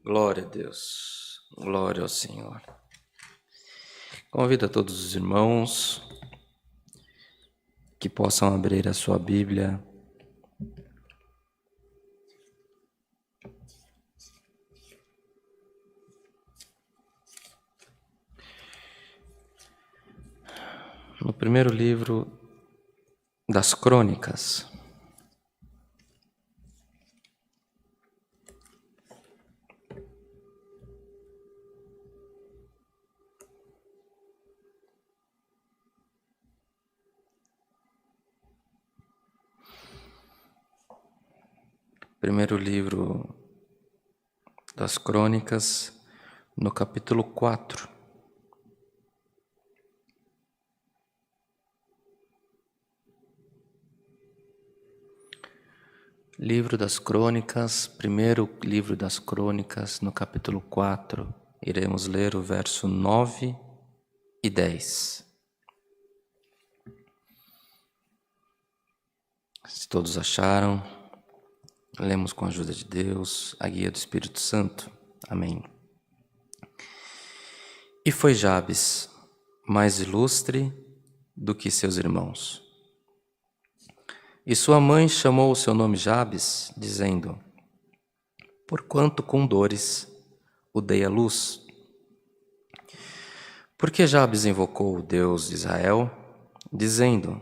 Glória a Deus, glória ao Senhor. Convido a todos os irmãos que possam abrir a sua Bíblia no primeiro livro das Crônicas. Primeiro livro das Crônicas, no capítulo 4. Livro das Crônicas, primeiro livro das Crônicas, no capítulo 4, iremos ler o verso 9 e 10. Se todos acharam, lemos com a ajuda de Deus, a guia do Espírito Santo. Amém. E foi Jabes mais ilustre do que seus irmãos. E sua mãe chamou o seu nome Jabes, dizendo: porquanto com dores o dei à luz. Porque Jabes invocou o Deus de Israel, dizendo: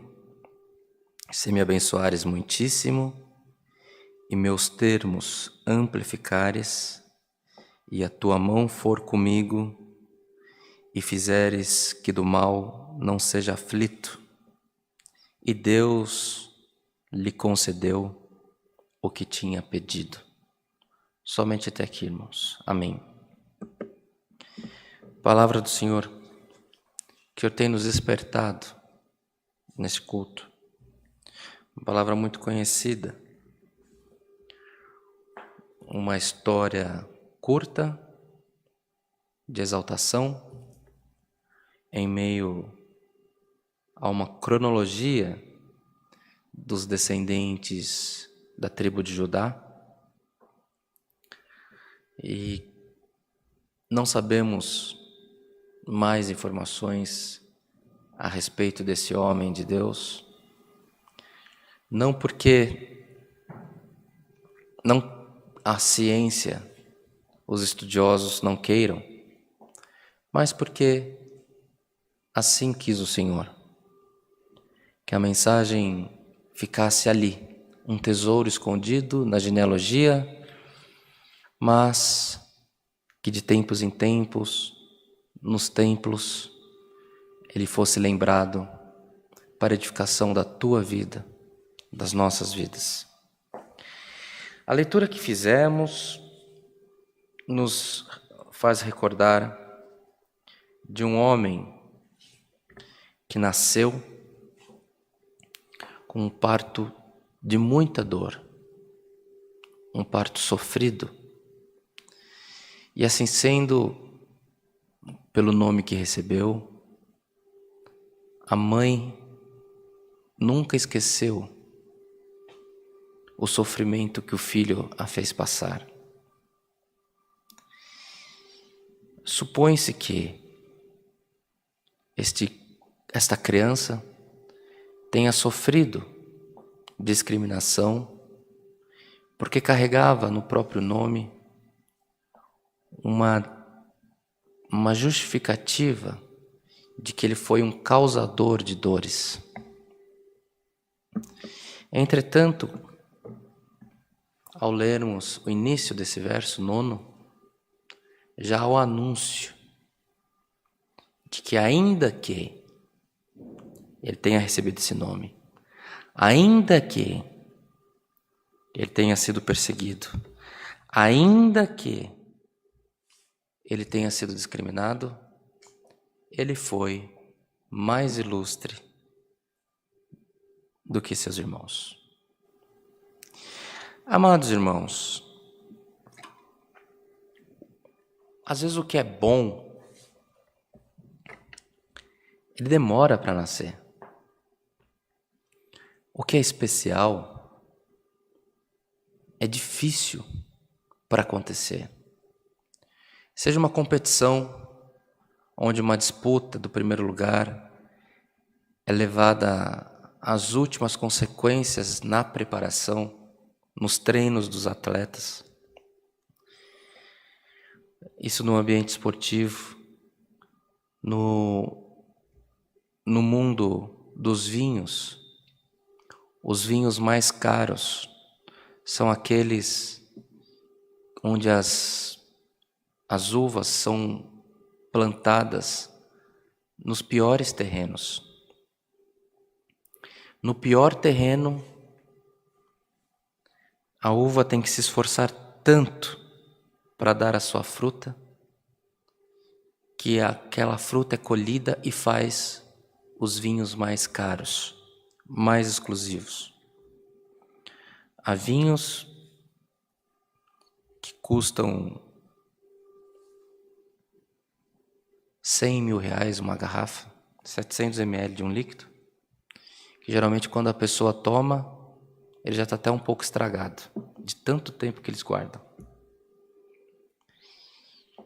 se me abençoares muitíssimo, e meus termos amplificares, e a tua mão for comigo, e fizeres que do mal não seja aflito. E Deus lhe concedeu o que tinha pedido. Somente até aqui, irmãos. Amém. Palavra do Senhor, que o Senhor tem nos despertado nesse culto. Uma palavra muito conhecida. Uma história curta, de exaltação, em meio a uma cronologia dos descendentes da tribo de Judá. E não sabemos mais informações a respeito desse homem de Deus, não porque a ciência, os estudiosos não queiram, mas porque assim quis o Senhor, que a mensagem ficasse ali, um tesouro escondido na genealogia, mas que de tempos em tempos, nos templos, ele fosse lembrado para a edificação da tua vida, das nossas vidas. A leitura que fizemos nos faz recordar de um homem que nasceu com um parto de muita dor, um parto sofrido, e assim sendo, pelo nome que recebeu, a mãe nunca esqueceu o sofrimento que o filho a fez passar. Supõe-se que esta criança tenha sofrido discriminação porque carregava no próprio nome uma justificativa de que ele foi um causador de dores. Entretanto, ao lermos o início desse verso 9, já há o anúncio de que ainda que ele tenha recebido esse nome, ainda que ele tenha sido perseguido, ainda que ele tenha sido discriminado, ele foi mais ilustre do que seus irmãos. Amados irmãos, às vezes o que é bom, ele demora para nascer. O que é especial é difícil para acontecer. seja uma competição onde uma disputa do primeiro lugar é levada às últimas consequências na preparação, nos treinos dos atletas. Isso no ambiente esportivo, no mundo dos vinhos. Os vinhos mais caros são aqueles onde as uvas são plantadas nos piores terrenos. No pior terreno, a uva tem que se esforçar tanto para dar a sua fruta, que aquela fruta é colhida e faz os vinhos mais caros, mais exclusivos. Há vinhos que custam 100 mil reais uma garrafa, 700 ml de um líquido, que geralmente quando a pessoa toma, ele já está até um pouco estragado, de tanto tempo que eles guardam.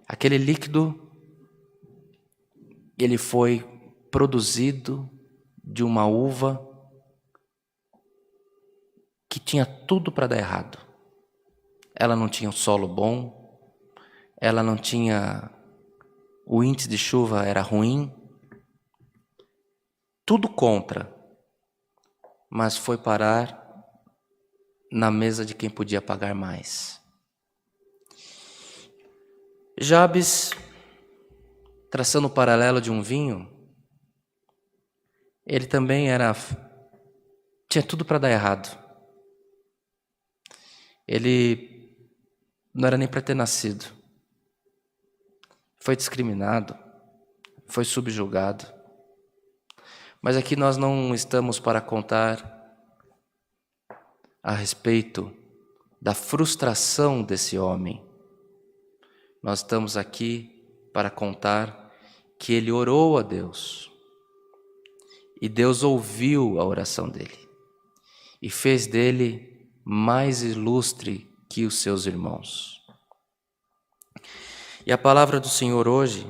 Aquele líquido, ele foi produzido de uma uva que tinha tudo para dar errado. Ela não tinha um solo bom, ela não tinha... o índice de chuva era ruim, tudo contra, mas foi parar na mesa de quem podia pagar mais. Jabes, traçando o paralelo de um vinho, ele também tinha tudo para dar errado. Ele não era nem para ter nascido. Foi discriminado, foi subjugado. Mas aqui nós não estamos para contar a respeito da frustração desse homem. Nós estamos aqui para contar que ele orou a Deus. E Deus ouviu a oração dele. E fez dele mais ilustre que os seus irmãos. E a palavra do Senhor hoje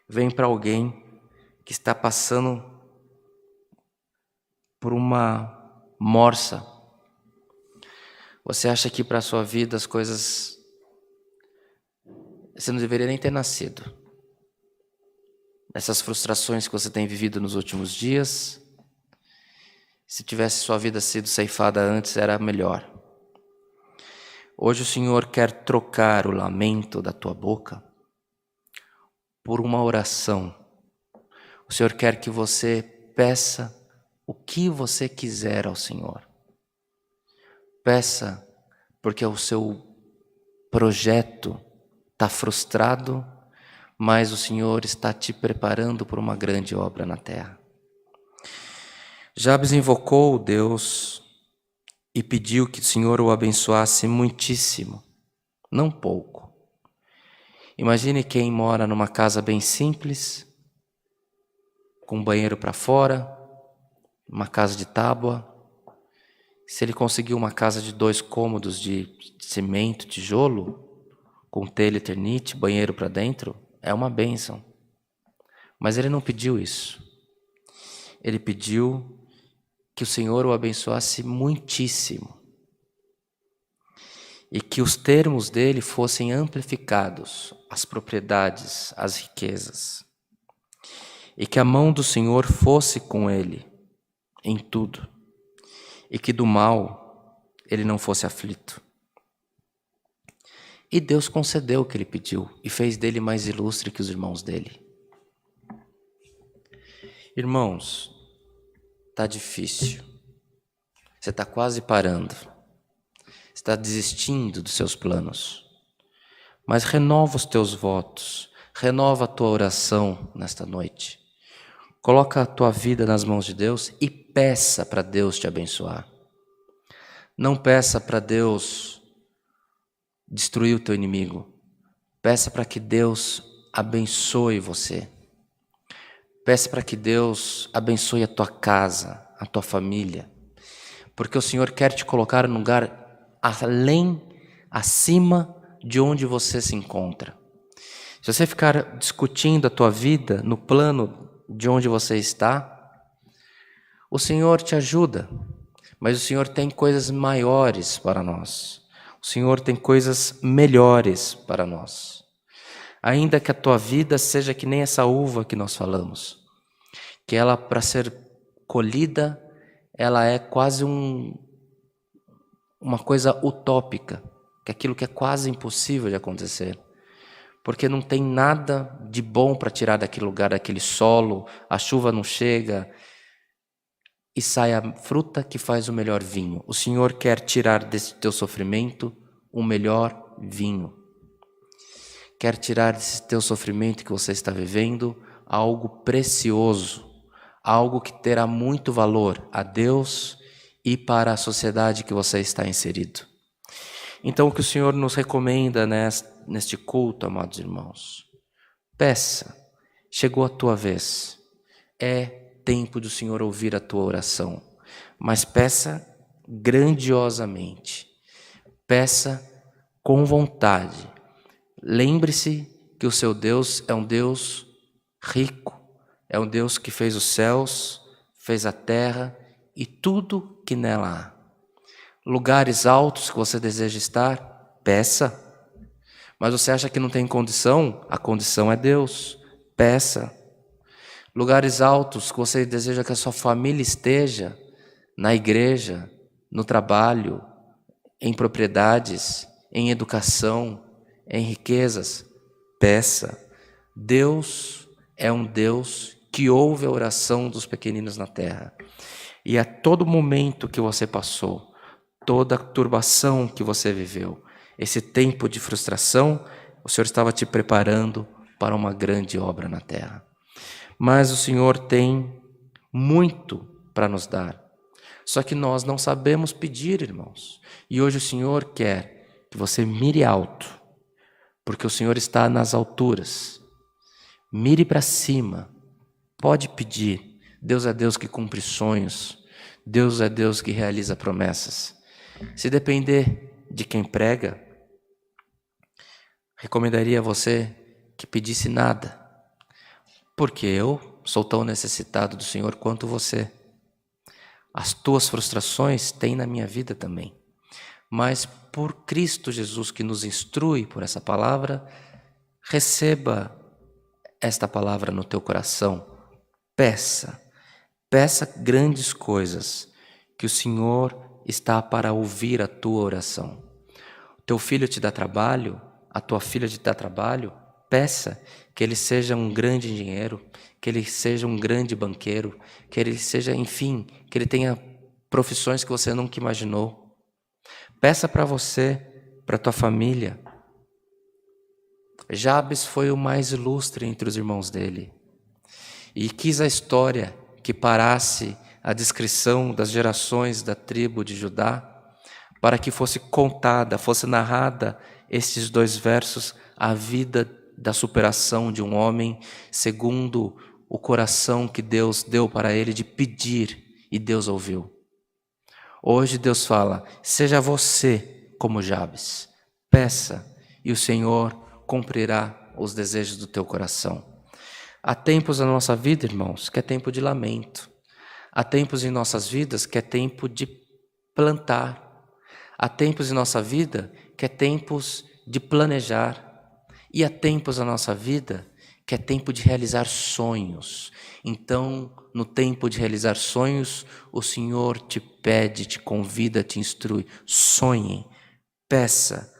vem para alguém que está passando por uma morsa. Você acha que para a sua vida as coisas... você não deveria nem ter nascido. Essas frustrações que você tem vivido nos últimos dias, se tivesse sua vida sido ceifada antes, era melhor. Hoje o Senhor quer trocar o lamento da tua boca por uma oração. O Senhor quer que você peça o que você quiser ao Senhor. Peça, porque o seu projeto está frustrado, mas o Senhor está te preparando para uma grande obra na terra. Jabes invocou Deus e pediu que o Senhor o abençoasse muitíssimo, não pouco. Imagine quem mora numa casa bem simples, com um banheiro para fora, uma casa de tábua. Se ele conseguiu uma casa de 2 cômodos de cimento, tijolo, com telha Eternite, banheiro para dentro, é uma bênção. Mas ele não pediu isso. Ele pediu que o Senhor o abençoasse muitíssimo. E que os termos dele fossem amplificados, as propriedades, as riquezas. E que a mão do Senhor fosse com ele em tudo. E que do mal ele não fosse aflito. E Deus concedeu o que ele pediu e fez dele mais ilustre que os irmãos dele. Irmãos, está difícil. Você está quase parando. Está desistindo dos seus planos. Mas renova os teus votos. Renova a tua oração nesta noite. Coloca a tua vida nas mãos de Deus e peça para Deus te abençoar. Não peça para Deus destruir o teu inimigo. Peça para que Deus abençoe você. Peça para que Deus abençoe a tua casa, a tua família. Porque o Senhor quer te colocar num lugar além, acima de onde você se encontra. Se você ficar discutindo a tua vida no plano de onde você está, o Senhor te ajuda, mas o Senhor tem coisas maiores para nós. O Senhor tem coisas melhores para nós. Ainda que a tua vida seja que nem essa uva que nós falamos, que ela, para ser colhida, ela é quase uma coisa utópica, que é aquilo que é quase impossível de acontecer, porque não tem nada de bom para tirar daquele lugar, daquele solo, a chuva não chega e sai a fruta que faz o melhor vinho. O Senhor quer tirar desse teu sofrimento o melhor vinho. Quer tirar desse teu sofrimento que você está vivendo algo precioso, algo que terá muito valor a Deus e para a sociedade que você está inserido. Então, o que o Senhor nos recomenda neste culto, amados irmãos, peça, chegou a tua vez, é tempo do Senhor ouvir a tua oração, mas peça grandiosamente, peça com vontade. Lembre-se que o seu Deus é um Deus rico, é um Deus que fez os céus, fez a terra e tudo que nela há. Lugares altos que você deseja estar, peça. Mas você acha que não tem condição? A condição é Deus, peça. Lugares altos que você deseja que a sua família esteja, na igreja, no trabalho, em propriedades, em educação, em riquezas, peça. Deus é um Deus que ouve a oração dos pequeninos na terra. E a todo momento que você passou, toda a turbação que você viveu, esse tempo de frustração, o Senhor estava te preparando para uma grande obra na terra. Mas o Senhor tem muito para nos dar. Só que nós não sabemos pedir, irmãos. E hoje o Senhor quer que você mire alto, porque o Senhor está nas alturas. Mire para cima. Pode pedir. Deus é Deus que cumpre sonhos. Deus é Deus que realiza promessas. Se depender de quem prega, recomendaria a você que pedisse nada, porque eu sou tão necessitado do Senhor quanto você. As tuas frustrações têm na minha vida também. Mas por Cristo Jesus que nos instrui por essa palavra, receba esta palavra no teu coração. Peça grandes coisas, que o Senhor está para ouvir a tua oração. O teu filho te dá trabalho, a tua filha te dá trabalho, peça que ele seja um grande engenheiro, que ele seja um grande banqueiro, que ele seja, enfim, que ele tenha profissões que você nunca imaginou. Peça para você, para tua família. Jabes foi o mais ilustre entre os irmãos dele e quis a história que parasse a descrição das gerações da tribo de Judá, para que fosse contada, fosse narrada estes 2 versos, a vida da superação de um homem segundo o coração que Deus deu para ele de pedir, e Deus ouviu. Hoje Deus fala, seja você como Jabes, peça e o Senhor cumprirá os desejos do teu coração. Há tempos na nossa vida, irmãos, que é tempo de lamento. Há tempos em nossas vidas que é tempo de plantar. Há tempos em nossa vida que é tempos de planejar. E há tempos na nossa vida que é tempo de realizar sonhos. Então, no tempo de realizar sonhos, o Senhor te pede, te convida, te instrui. Sonhe, peça,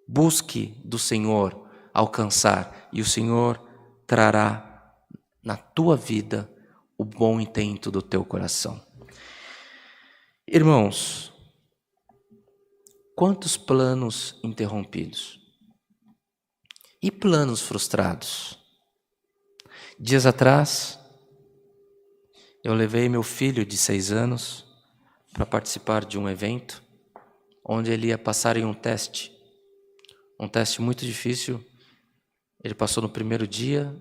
busque do Senhor alcançar. E o Senhor trará na tua vida o bom intento do teu coração. Irmãos, quantos planos interrompidos e planos frustrados. Dias atrás, eu levei meu filho de 6 anos para participar de um evento onde ele ia passar em um teste muito difícil. Ele passou no primeiro dia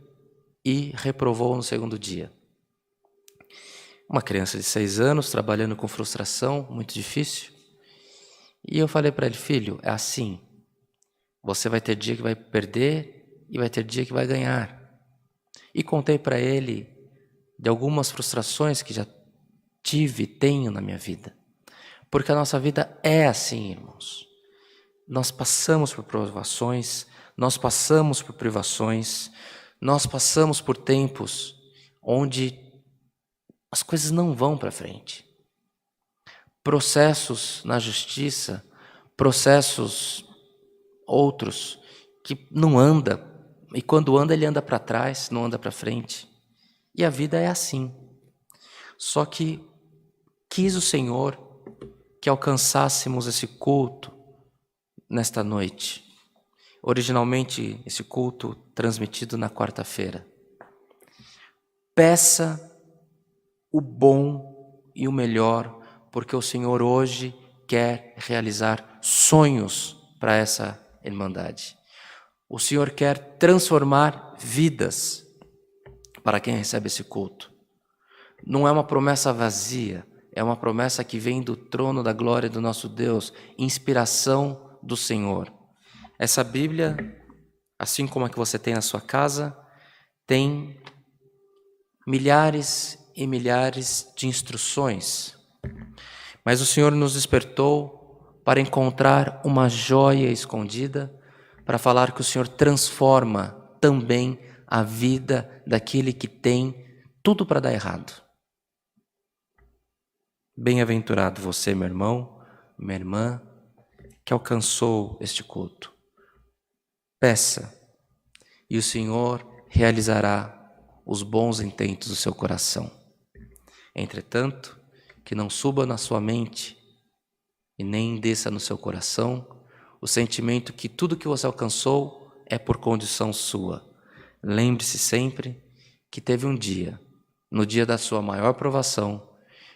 e reprovou no segundo dia. Uma criança de 6 anos trabalhando com frustração, muito difícil. E eu falei para ele, filho, é assim, você vai ter dia que vai perder e vai ter dia que vai ganhar. E contei para ele de algumas frustrações que já tive e tenho na minha vida. Porque a nossa vida é assim, irmãos. Nós passamos por provações, nós passamos por privações, nós passamos por tempos onde as coisas não vão para frente. Processos na justiça, processos outros que não anda, e quando anda ele anda para trás, não anda para frente. E a vida é assim. Só que quis o Senhor que alcançássemos esse culto nesta noite. Originalmente esse culto transmitido na quarta-feira. Peça o bom e o melhor, porque o Senhor hoje quer realizar sonhos para essa irmandade. O Senhor quer transformar vidas para quem recebe esse culto. Não é uma promessa vazia, é uma promessa que vem do trono da glória do nosso Deus, inspiração do Senhor. Essa Bíblia, assim como a que você tem na sua casa, tem milhares e milhares de instruções. Mas o Senhor nos despertou para encontrar uma joia escondida, para falar que o Senhor transforma também a vida daquele que tem tudo para dar errado. Bem-aventurado você, meu irmão, minha irmã, que alcançou este culto. Peça, e o Senhor realizará os bons intentos do seu coração. Entretanto, que não suba na sua mente e nem desça no seu coração o sentimento que tudo que você alcançou é por condição sua. Lembre-se sempre que teve um dia, no dia da sua maior provação,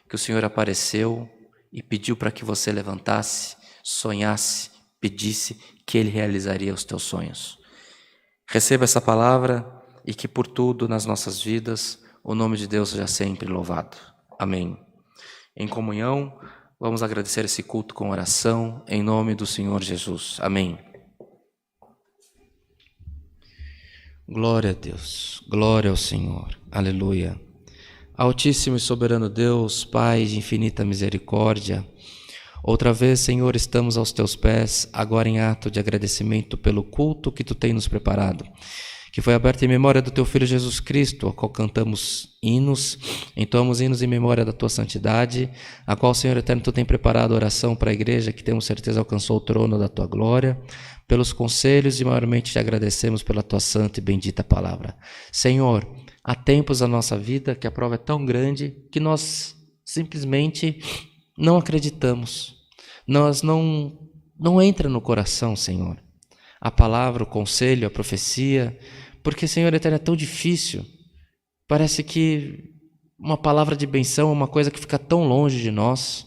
que o Senhor apareceu e pediu para que você levantasse, sonhasse, pedisse, que Ele realizaria os teus sonhos. Receba essa palavra e que por tudo nas nossas vidas o nome de Deus seja sempre louvado. Amém. Em comunhão, vamos agradecer esse culto com oração em nome do Senhor Jesus. Amém. Glória a Deus, glória ao Senhor. Aleluia. Altíssimo e soberano Deus, Pai de infinita misericórdia, outra vez, Senhor, estamos aos teus pés, agora em ato de agradecimento pelo culto que tu tens nos preparado, que foi aberto em memória do teu Filho Jesus Cristo, ao qual cantamos hinos, entoamos hinos em memória da tua santidade, a qual, Senhor eterno, tu tem preparado a oração para a igreja, que temos certeza alcançou o trono da tua glória, pelos conselhos e maiormente te agradecemos pela tua santa e bendita palavra. Senhor, há tempos na nossa vida que a prova é tão grande que nós simplesmente não acreditamos. Nós não entra no coração, Senhor, a palavra, o conselho, a profecia, porque, Senhor eterno, é tão difícil. Parece que uma palavra de benção é uma coisa que fica tão longe de nós.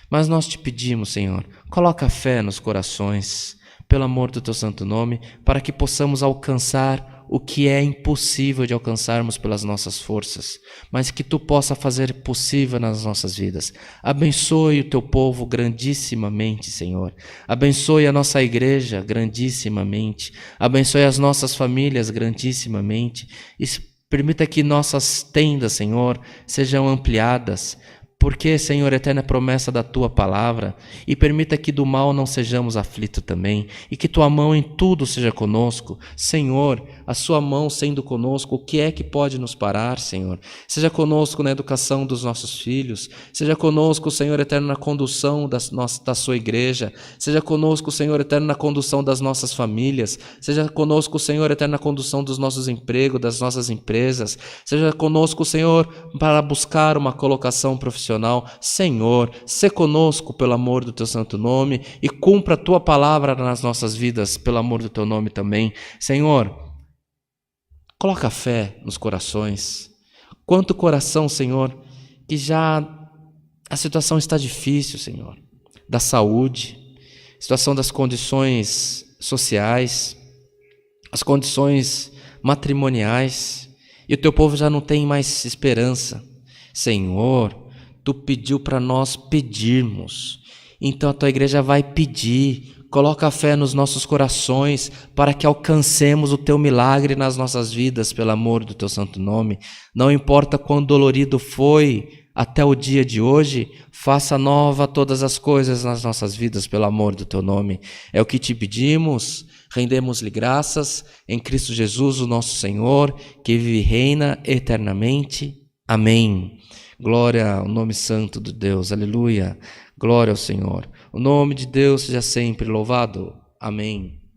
Mas nós te pedimos, Senhor, coloca fé nos corações, pelo amor do teu santo nome, para que possamos alcançar o que é impossível de alcançarmos pelas nossas forças, mas que tu possa fazer possível nas nossas vidas. Abençoe o teu povo grandissimamente, Senhor. Abençoe a nossa igreja grandissimamente. Abençoe as nossas famílias grandissimamente. E permita que nossas tendas, Senhor, sejam ampliadas, porque, Senhor eterno, é promessa da tua palavra, e permita que do mal não sejamos aflitos também, e que tua mão em tudo seja conosco. Senhor, a sua mão sendo conosco, o que é que pode nos parar, Senhor? Seja conosco na educação dos nossos filhos, seja conosco, Senhor eterno, na condução da sua igreja, seja conosco, Senhor eterno, na condução das nossas famílias, seja conosco, Senhor eterno, na condução dos nossos empregos, das nossas empresas, seja conosco, Senhor, para buscar uma colocação profissional. Senhor, sê conosco pelo amor do teu santo nome e cumpra a tua palavra nas nossas vidas pelo amor do teu nome também. Senhor, coloca fé nos corações. Quanto coração, Senhor, que já a situação está difícil, Senhor, da saúde, situação das condições sociais, as condições matrimoniais, e o teu povo já não tem mais esperança. Senhor, tu pediu para nós pedirmos, então a tua igreja vai pedir coloca a fé nos nossos corações para que alcancemos o Teu milagre nas nossas vidas, pelo amor do Teu santo nome. Não importa quão dolorido foi até o dia de hoje, faça nova todas as coisas nas nossas vidas, pelo amor do Teu nome. É o que te pedimos, rendemos-lhe graças em Cristo Jesus, o nosso Senhor, que vive e reina eternamente. Amém. Glória ao nome santo de Deus, aleluia. Glória ao Senhor. O nome de Deus seja sempre louvado. Amém.